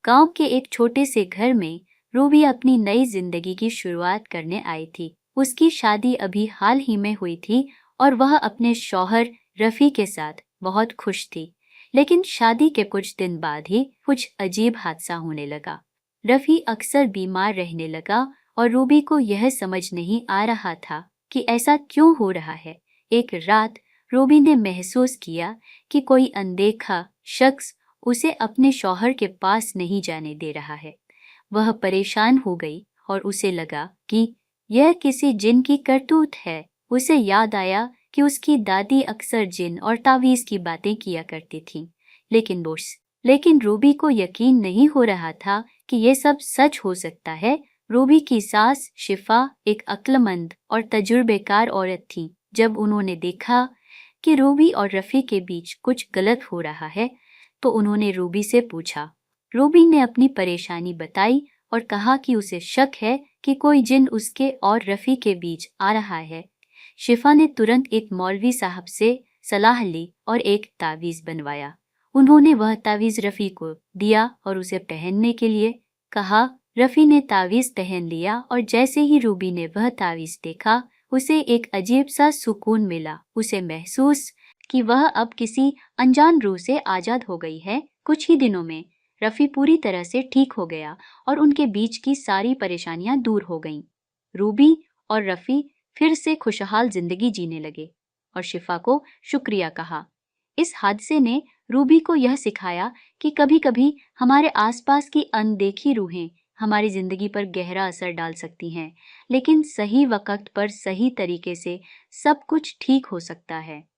गांव के एक छोटे से घर में रूबी अपनी नई जिंदगी की शुरुआत करने आई थी। उसकी शादी अभी हाल ही में हुई थी और वह अपने शौहर रफ़ी के साथ बहुत खुश थी। लेकिन शादी के कुछ दिन बाद ही कुछ अजीब हादसा होने लगा। रफ़ी अक्सर बीमार रहने लगा और रूबी को यह समझ नहीं आ रहा था कि ऐसा क्यों हो रहा है। एक रात रूबी ने महसूस किया कि कोई अनदेखा शख्स उसे अपने शौहर के पास नहीं जाने दे रहा है। वह परेशान हो गई और उसे लगा कि यह किसी जिन की करतूत है। उसे याद आया कि उसकी दादी अक्सर जिन और तावीज़ की बातें किया करती थीं। लेकिन रूबी को यकीन नहीं हो रहा था कि ये सब सच हो सकता है। रूबी की सास शिफा एक अक्लमंद और तजुर्बेकार औरत थी। जब उन्होंने देखा कि रूबी और रफ़ी के बीच कुछ गलत हो रहा है तो उन्होंने रूबी से पूछा। रूबी ने अपनी परेशानी बताई और कहा कि उसे शक है कि कोई जिन उसके और रफ़ी के बीच आ रहा है। शिफा ने तुरंत एक मौलवी साहब से सलाह ली और एक तावीज़ बनवाया। उन्होंने वह तावीज़ रफ़ी को दिया और उसे पहनने के लिए कहा। रफ़ी ने तावीज़ पहन लिया और जैसे ही रूबी ने वह तावीज़ देखा उसे एक अजीब सा सुकून मिला। उसे महसूस कि वह अब किसी अनजान रूह से आज़ाद हो गई है। कुछ ही दिनों में रफ़ी पूरी तरह से ठीक हो गया और उनके बीच की सारी परेशानियां दूर हो गईं। रूबी और रफ़ी फिर से खुशहाल जिंदगी जीने लगे और शिफा को शुक्रिया कहा। इस हादसे ने रूबी को यह सिखाया कि कभी-कभी हमारे आसपास की अनदेखी रूहें हमारी जिंदगी पर गहरा असर डाल सकती हैं, लेकिन सही वक्त पर सही तरीके से सब कुछ ठीक हो सकता है।